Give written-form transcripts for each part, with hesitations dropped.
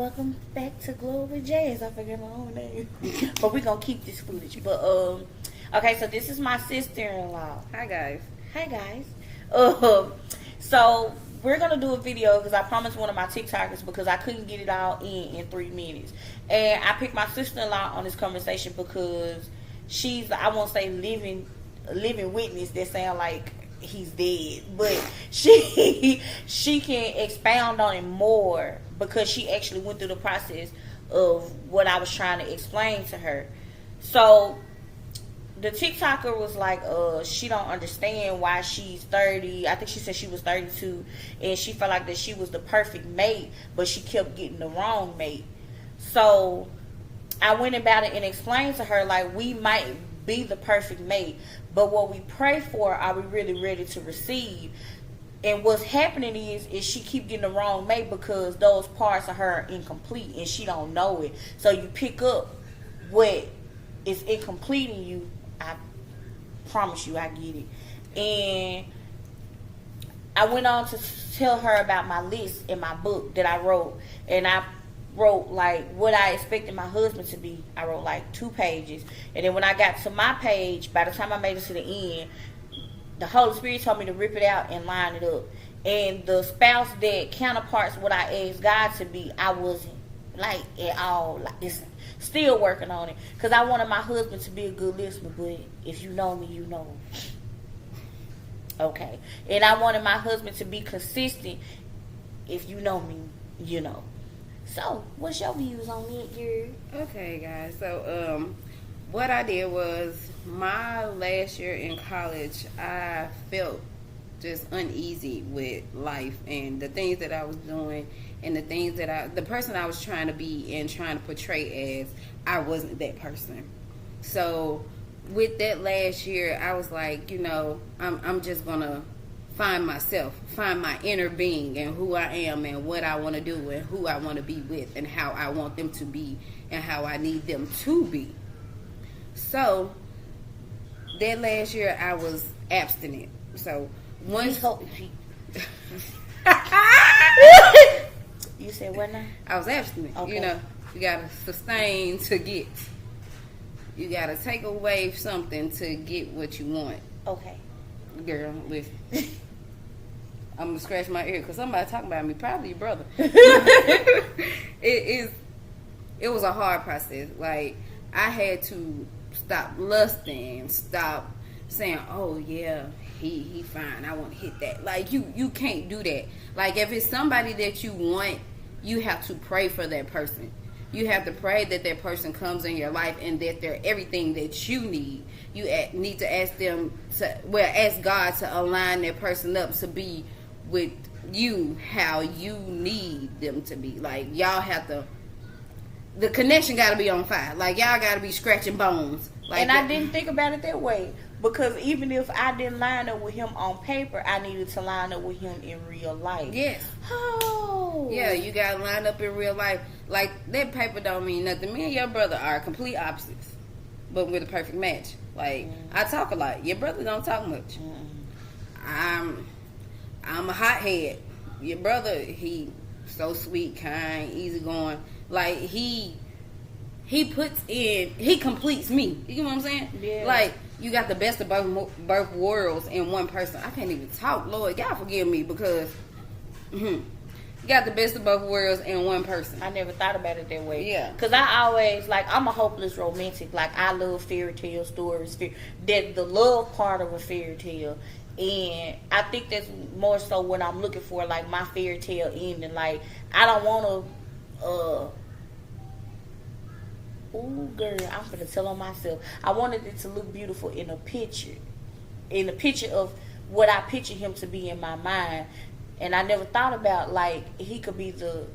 Welcome back to Glow with Jazz. I forget my own name. But we're going to keep this footage. But, okay, so this is my sister-in-law. Hi, guys. Hi, guys. So, we're going to do a video because I promised one of my TikTokers because I couldn't get it all in 3 minutes. And I picked my sister-in-law on this conversation because she's, I won't say living witness that sound like he's dead, but she can expound on it more because she actually went through the process of what I was trying to explain to her. So the TikToker was like, she don't understand why she's 30. I think she said she was 32, and she felt like that she was the perfect mate, but she kept getting the wrong mate. So I went about it and explained to her, like, we might be the perfect mate, but what we pray for, are we really ready to receive? And what's happening is she keep getting the wrong mate because those parts of her are incomplete and she don't know it. So you pick up what is incomplete in you. I promise you I get it. And I went on to tell her about my list in my book that I wrote, and I wrote like what I expected my husband to be. I wrote like 2 pages, and then when I got to my page, by the time I made it to the end, the Holy Spirit told me to rip it out and line it up. And the spouse that counterparts what I asked God to be, I wasn't like at all. Like, it's still working on it because I wanted my husband to be a good listener, but if you know me, you know. Okay. And I wanted my husband to be consistent. If you know me, you know. So, what's your views on it, girl? Okay, guys. So, what I did was, my last year in college, I felt just uneasy with life and the things that I was doing and the things that the person I was trying to be and trying to portray as, I wasn't that person. So, with that last year, I was like, I'm just gonna find myself, find my inner being and who I am and what I want to do and who I want to be with and how I want them to be and how I need them to be. So that last year I was abstinent. So once you said what now? I was abstinent. Okay. You gotta sustain to get. You gotta take away something to get what you want. Okay. Girl, listen. I'm gonna scratch my ear because somebody talking about me, probably your brother. It was a hard process. Like, I had to stop lusting, stop saying, oh yeah, he fine, I want to hit that. Like, you can't do that. Like, if it's somebody that you want, you have to pray for that person. You have to pray that that person comes in your life and that they're everything that you need. You need to ask them ask God to align that person up to be with you how you need them to be. Like, y'all have to, the connection got to be on fire. Like, y'all got to be scratching bones. Like, and I didn't think about it that way because even if I didn't line up with him on paper, I needed to line up with him in real life. Yes. Oh. Yeah, you got to line up in real life. Like, that paper don't mean nothing. Me and your brother are complete opposites, but we're the perfect match. Like, I talk a lot. Your brother don't talk much. I'm a hothead. Your brother, he so sweet, kind, easygoing. Like, he completes me. You know what I'm saying? Yeah. Like, you got the best of both worlds in one person. I can't even talk, Lord. God forgive me because you got the best of both worlds in one person. I never thought about it that way. Yeah. Because I always, like, I'm a hopeless romantic. Like, I love fairy tale stories. The love part of a fairy tale. And I think that's more so what I'm looking for, like, my fairy tale ending. Like, I don't want to, ooh, girl, I'm finna tell on myself. I wanted it to look beautiful in a picture. In the picture of what I picture him to be in my mind. And I never thought about, like, he could be the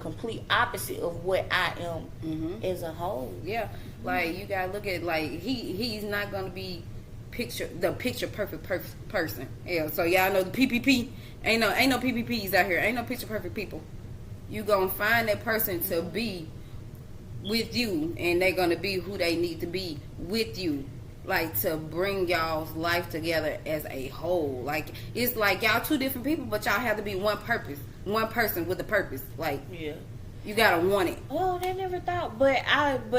complete opposite of what I am as a whole. Yeah. Like, you gotta look at, like, he's not gonna be the picture perfect person. Yeah. So y'all know the PPP. Ain't no PPPs out here. Ain't no picture perfect people. You gonna find that person to be with you, and they're gonna be who they need to be with you. Like, to bring y'all's life together as a whole. Like, it's like y'all 2 different people, but y'all have to be one person with a purpose. Like, yeah. You gotta want it. Oh, they never thought, but I'm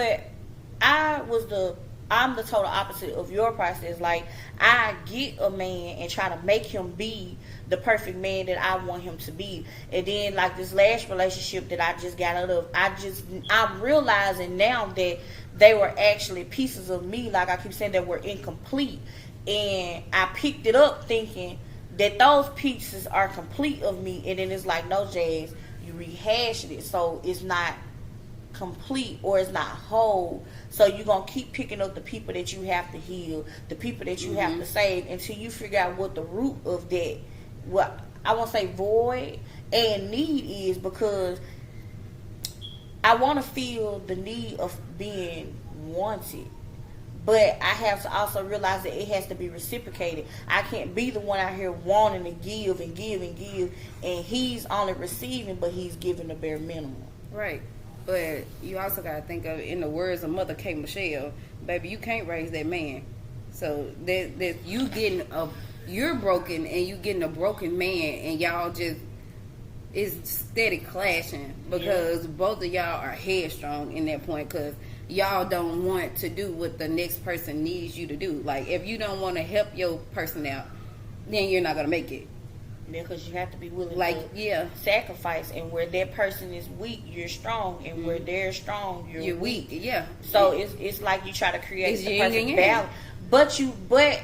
the total opposite of your process. Like, I get a man and try to make him be the perfect man that I want him to be. And then, like, this last relationship that I just got out of, I'm realizing now that they were actually pieces of me, like I keep saying, that were incomplete. And I picked it up thinking that those pieces are complete of me. And then it's like, no, Jazz, you rehashed it, so it's not complete or it's not whole. So you're gonna keep picking up the people that you have to heal, the people that you have to save, until you figure out what the root of that, what I won't say void and need is, because I want to feel the need of being wanted. But I have to also realize that it has to be reciprocated. I can't be the one out here wanting to give and give and give, and he's only receiving, but he's giving the bare minimum. Right. But you also got to think of, in the words of Mother K. Michelle, baby, you can't raise that man. So that you're broken and you getting a broken man, and y'all just is steady clashing because both of y'all are headstrong in that point, because y'all don't want to do what the next person needs you to do. Like, if you don't want to help your person out, then you're not gonna make it. Because you have to be willing to sacrifice, and where that person is weak, you're strong, and where they're strong, you're weak. Yeah. So it's like you try to create the perfect balance. But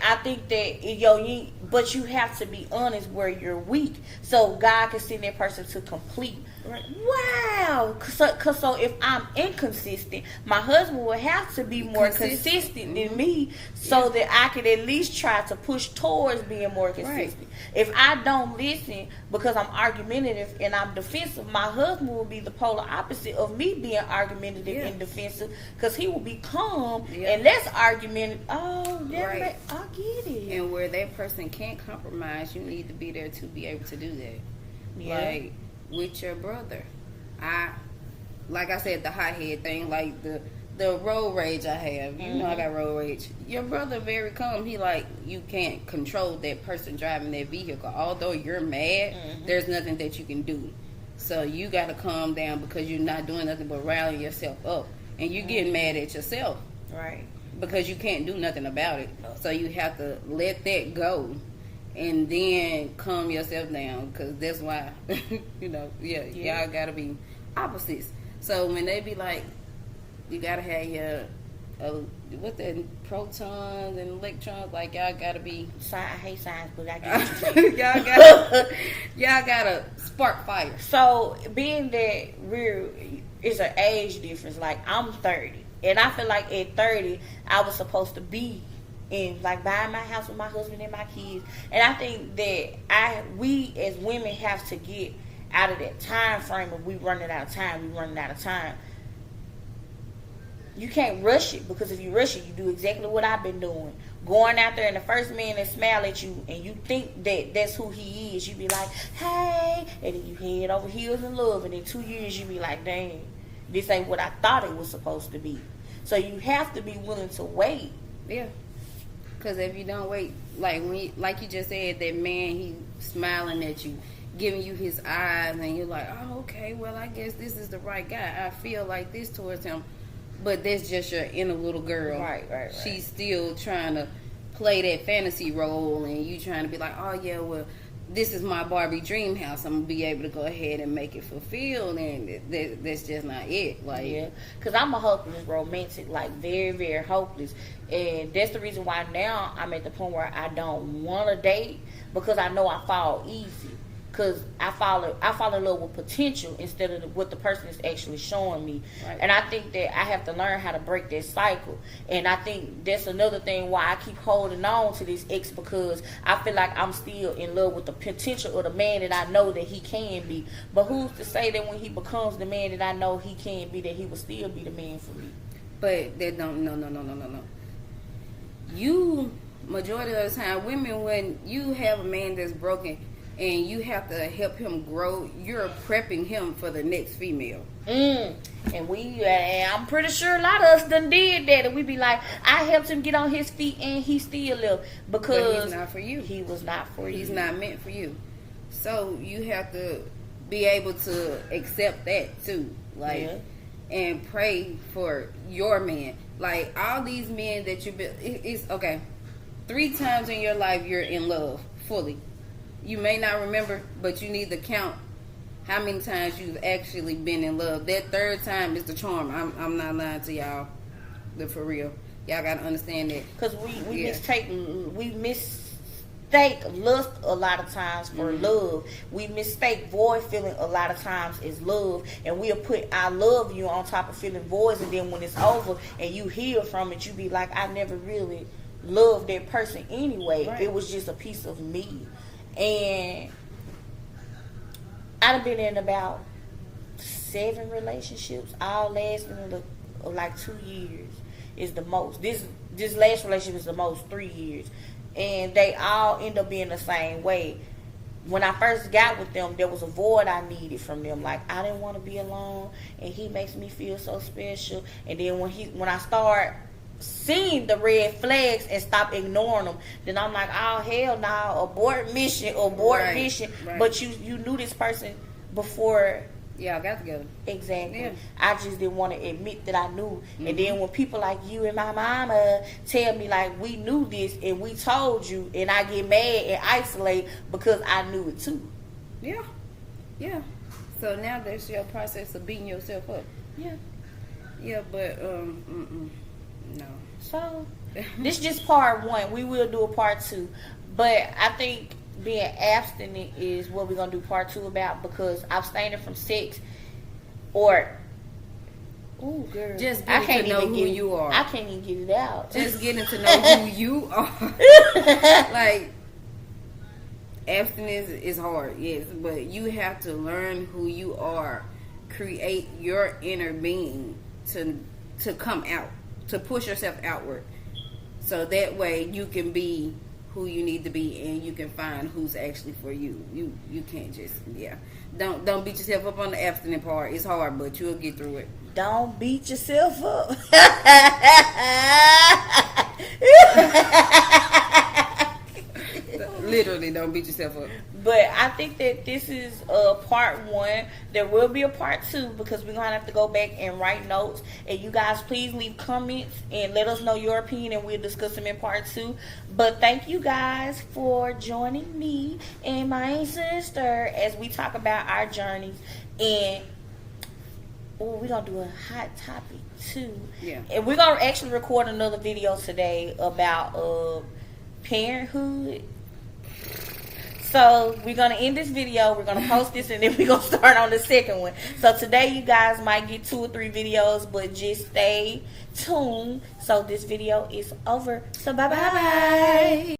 I think that but you have to be honest where you're weak, so God can send that person to complete. Right. Wow. So if I'm inconsistent, my husband will have to be more consistent than me, so that I can at least try to push towards being more consistent. Right. If I don't listen because I'm argumentative and I'm defensive, my husband will be the polar opposite of me being argumentative and defensive, because he will be calm and less argumentative. Oh, right. I get it. And where that person can't compromise, you need to be there to be able to do that. Yeah. Like, with your brother, like I said, the hothead thing, like the road rage I have. You know, I got road rage. Your brother very calm. He like, you can't control that person driving that vehicle. Although you're mad, there's nothing that you can do. So you got to calm down, because you're not doing nothing but rallying yourself up, and you're getting mad at yourself, right? Because you can't do nothing about it. So you have to let that go. And then calm yourself down, because that's why, y'all gotta be opposites. So when they be like, you gotta have your, protons and electrons, like, y'all gotta be. I hate science, but I get what you're saying. y'all gotta spark fire. So being that it's an age difference. Like, I'm 30, and I feel like at 30 I was supposed to be and like buying my house with my husband and my kids. And I think that we as women have to get out of that time frame of we running out of time. You can't rush it, because if you rush it, you do exactly what I've been doing. Going out there and the first man that smile at you and you think that that's who he is, you be like, hey, and then you head over heels in love, and in 2 years you be like, dang, this ain't what I thought it was supposed to be. So you have to be willing to wait. Yeah. Because if you don't wait, like like you just said, that man, he smiling at you, giving you his eyes, and you're like, oh, okay, well, I guess this is the right guy. I feel like this towards him. But that's just your inner little girl. Right. She's still trying to play that fantasy role, and you trying to be like, oh, yeah, well, this is my Barbie dream house. I'm going to be able to go ahead and make it fulfilled, and that's just not it. Like, yeah, because I'm a hopeless romantic, like very, very hopeless. And that's the reason why now I'm at the point where I don't want to date, because I know I fall easy. Because I fall in love with potential instead of what the person is actually showing me. Right. And I think that I have to learn how to break that cycle. And I think that's another thing why I keep holding on to this ex, because I feel like I'm still in love with the potential of the man that I know that he can be. But who's to say that when he becomes the man that I know he can be, that he will still be the man for me? But that don't, no. You, majority of the time, women, when you have a man that's broken, and you have to help him grow, you're prepping him for the next female. And I'm pretty sure a lot of us done did that. And we be like, I helped him get on his feet, and he still live. Because but he's not for you. He was not for you. He's not meant for you. So you have to be able to accept that too. Like, and pray for your man. Like, all these men that you build, it's okay. 3 times in your life you're in love fully. You may not remember, but you need to count how many times you've actually been in love. That 3rd time is the charm. I'm not lying to y'all. For real. Y'all gotta understand that. Because we mistake lust a lot of times for love. We mistake void feeling a lot of times as love, and we'll put I love you on top of feeling voids, and then when it's over and you heal from it, you be like, I never really loved that person anyway. Right. It was just a piece of me. And I've been in about 7 relationships, all lasting like 2 years is the most. This last relationship is the most, 3 years. And they all end up being the same way. When I first got with them, there was a void I needed from them. Like, I didn't want to be alone, and he makes me feel so special. And then when I start seeing the red flags and stop ignoring them, then I'm like, oh hell no, abort mission. Right. But you knew this person before. Yeah, I got together. Exactly. Yeah. I just didn't want to admit that I knew. And then when people like you and my mama tell me, like, we knew this and we told you, and I get mad and isolate because I knew it too. Yeah. Yeah. So now that's your process of beating yourself up. Yeah. Yeah, but, no. So, this is just part 1. We will do a part 2. But I think being abstinent is what we're going to do part 2 about, because abstaining from sex or... Ooh, girl. Just getting to know who you are. I can't even get it out. Just getting to know who you are. Like, abstinence is hard, yes, but you have to learn who you are. Create your inner being to come out, to push yourself outward. So that way you can be who you need to be, and you can find who's actually for you. You can't just, don't beat yourself up on the abstinent part. It's hard, but you'll get through it. Don't beat yourself up. Literally, don't beat yourself up. But I think that this is part 1. There will be a part 2, because we're going to have to go back and write notes. And you guys, please leave comments and let us know your opinion, and we'll discuss them in part 2. But thank you guys for joining me and my sister as we talk about our journeys. And we're going to do a hot topic too. Yeah. And we're going to actually record another video today about parenthood. So we're going to end this video. We're going to post this, and then we're going to start on the second one. So today you guys might get 2 or 3 videos, but just stay tuned. So this video is over. So bye-bye.